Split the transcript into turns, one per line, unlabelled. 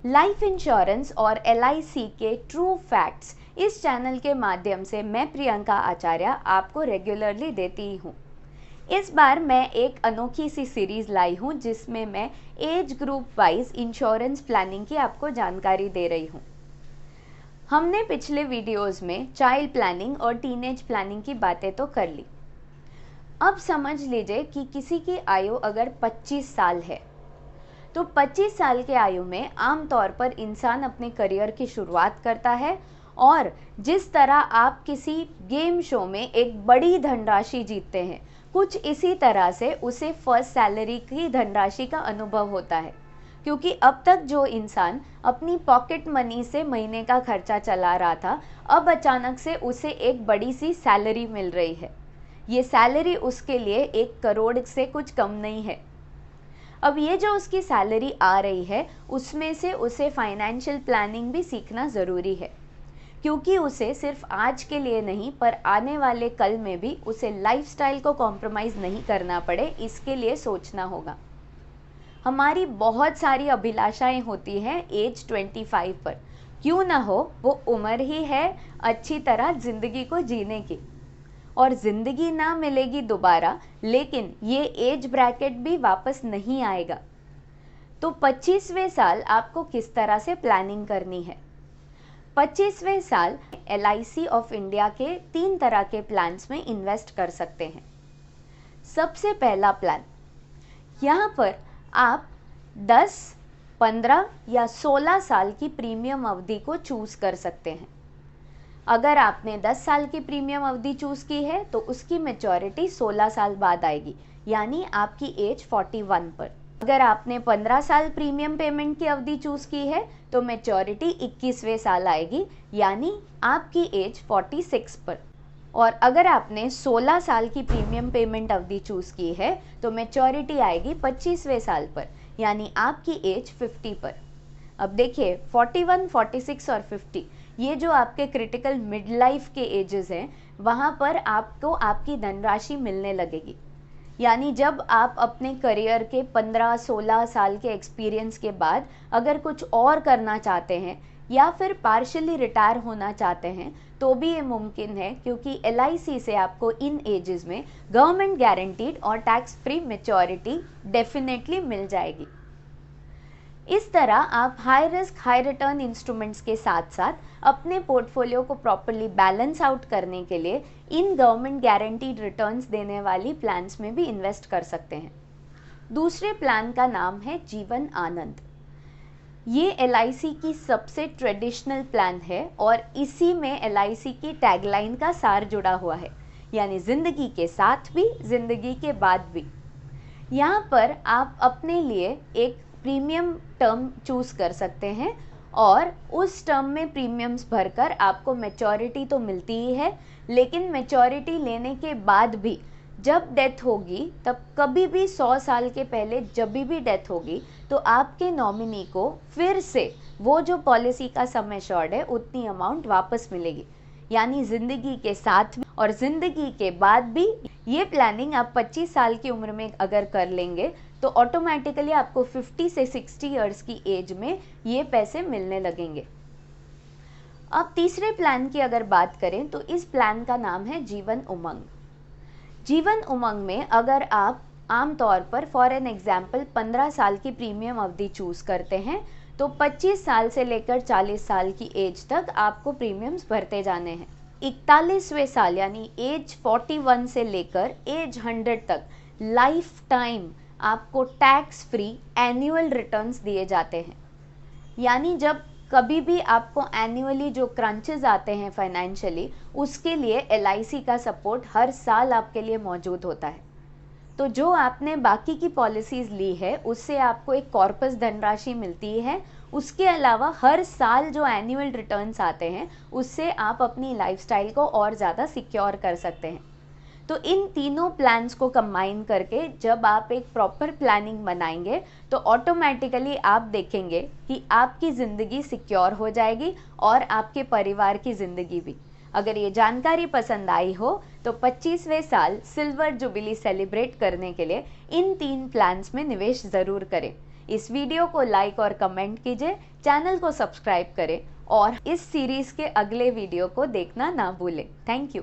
Life insurance और LIC के true facts इस चैनल के माध्यम से मैं प्रियंका आचार्य आपको रेगुलरली देती ही हूँ। इस बार मैं एक अनोखी सी सीरीज़ लाई हूँ जिसमें मैं age group wise insurance planning की आपको जानकारी दे रही हूँ। हमने पिछले वीडियोस में चाइल्ड प्लानिंग और टीनेज प्लानिंग की बातें तो कर ली। अब समझ लीजिए कि किसी की आयु अगर 25 साल है तो 25 साल के आयु में आमतौर पर इंसान अपने करियर की शुरुआत करता है और जिस तरह आप किसी गेम शो में एक बड़ी धनराशि जीतते हैं, कुछ इसी तरह से उसे फर्स्ट सैलरी की धनराशि का अनुभव होता है, क्योंकि अब तक जो इंसान अपनी पॉकेट मनी से महीने का खर्चा चला रहा था, अब अचानक से उसे एक बड़ी सी सैलरी मिल रही है। ये सैलरी उसके लिए 1 करोड़ से कुछ कम नहीं है। अब ये जो उसकी सैलरी आ रही है उसमें से उसे फाइनेंशियल प्लानिंग भी सीखना ज़रूरी है, क्योंकि उसे सिर्फ आज के लिए नहीं पर आने वाले कल में भी उसे लाइफस्टाइल को कॉम्प्रोमाइज़ नहीं करना पड़े, इसके लिए सोचना होगा। हमारी बहुत सारी अभिलाषाएं होती हैं एज 25 पर, क्यों ना हो, वो उम्र ही है अच्छी तरह ज़िंदगी को जीने की। और ज़िंदगी ना मिलेगी दोबारा, लेकिन ये एज ब्रैकेट भी वापस नहीं आएगा। तो 25वें साल आपको किस तरह से प्लानिंग करनी है? 25वें साल एलआईसी ऑफ इंडिया के 3 तरह के प्लान्स में इन्वेस्ट कर सकते हैं। सबसे पहला प्लान, यहाँ पर आप 10, 15 या 16 साल की प्रीमियम अवधि को चूज़ कर सकते हैं। अगर आपने 10 साल की प्रीमियम अवधि चूज़ की है तो उसकी मैच्योरिटी 16 साल बाद आएगी, यानी आपकी एज 41 पर। अगर आपने 15 साल प्रीमियम पेमेंट की अवधि चूज़ की है तो मैच्योरिटी 21वें साल आएगी, यानी आपकी एज 46 पर। और अगर आपने 16 साल की प्रीमियम पेमेंट अवधि चूज़ की है तो मैच्योरिटी आएगी 25वें साल पर, यानी आपकी एज 50 पर। अब देखिए, 41, 46 और 50 ये जो आपके क्रिटिकल मिड लाइफ के एजेस हैं, वहाँ पर आपको आपकी धनराशि मिलने लगेगी। यानी जब आप अपने करियर के 15-16 साल के एक्सपीरियंस के बाद अगर कुछ और करना चाहते हैं या फिर पार्शियली रिटायर होना चाहते हैं तो भी ये मुमकिन है, क्योंकि एलआईसी से आपको इन एजेस में गवर्नमेंट गारंटीड और टैक्स फ्री मैच्योरिटी डेफिनेटली मिल जाएगी। इस तरह आप high risk high return instruments के साथ साथ अपने पोर्टफोलियो को प्रॉपर्ली बैलेंस आउट करने के लिए इन गवर्नमेंट गारंटीड रिटर्न्स देने वाली प्लान्स में भी इन्वेस्ट कर सकते हैं। दूसरे प्लान का नाम है जीवन आनंद। ये एलआईसी की सबसे ट्रेडिशनल प्लान है और इसी में एलआईसी की टैगलाइन का सार जुड़ा हुआ है, यानी ज़िंदगी के साथ भी ज़िंदगी के बाद भी। यहाँ पर आप अपने लिए एक प्रीमियम टर्म चूज़ कर सकते हैं और उस टर्म में प्रीमियम्स भरकर आपको मैच्योरिटी तो मिलती ही है, लेकिन मैच्योरिटी लेने के बाद भी जब डेथ होगी, तब कभी भी 100 साल के पहले जब भी डेथ होगी तो आपके नॉमिनी को फिर से वो जो पॉलिसी का सम एश्योर्ड है उतनी अमाउंट वापस मिलेगी। यानी ज़िंदगी के साथ भी और ज़िंदगी के बाद भी ये प्लानिंग आप 25 साल की उम्र में अगर कर लेंगे तो ऑटोमेटिकली आपको 50 से 60 इयर्स की एज में ये पैसे मिलने लगेंगे। अब तीसरे प्लान की अगर बात करें तो इस प्लान का नाम है जीवन उमंग। जीवन उमंग में अगर आप आमतौर पर फॉर एन एग्जाम्पल 15 साल की प्रीमियम अवधि चूज़ करते हैं तो 25 साल से लेकर 40 साल की एज तक आपको प्रीमियम्स भरते जाने हैं। 41वें साल यानी एज 41 से लेकर एज 100 तक लाइफ टाइम आपको टैक्स फ्री एनुअल रिटर्न्स दिए जाते हैं। यानी जब कभी भी आपको एनुअली जो क्रंचेस आते हैं फाइनेंशियली, उसके लिए एलआईसी का सपोर्ट हर साल आपके लिए मौजूद होता है। तो जो आपने बाकी की पॉलिसीज़ ली है उससे आपको एक कॉर्पस धनराशि मिलती है। उसके अलावा हर साल जो एनुअल रिटर्न्स आते हैं उससे आप अपनी लाइफस्टाइल को और ज़्यादा सिक्योर कर सकते हैं। तो इन तीनों प्लान्स को कंबाइन करके जब आप एक प्रॉपर प्लानिंग बनाएंगे तो ऑटोमेटिकली आप देखेंगे कि आपकी ज़िंदगी सिक्योर हो जाएगी और आपके परिवार की ज़िंदगी भी। अगर ये जानकारी पसंद आई हो तो 25वें साल सिल्वर जुबिली सेलिब्रेट करने के लिए इन 3 प्लान्स में निवेश ज़रूर करें। इस वीडियो को लाइक और कमेंट कीजिए, चैनल को सब्सक्राइब करें और इस सीरीज़ के अगले वीडियो को देखना ना भूलें। Thank you.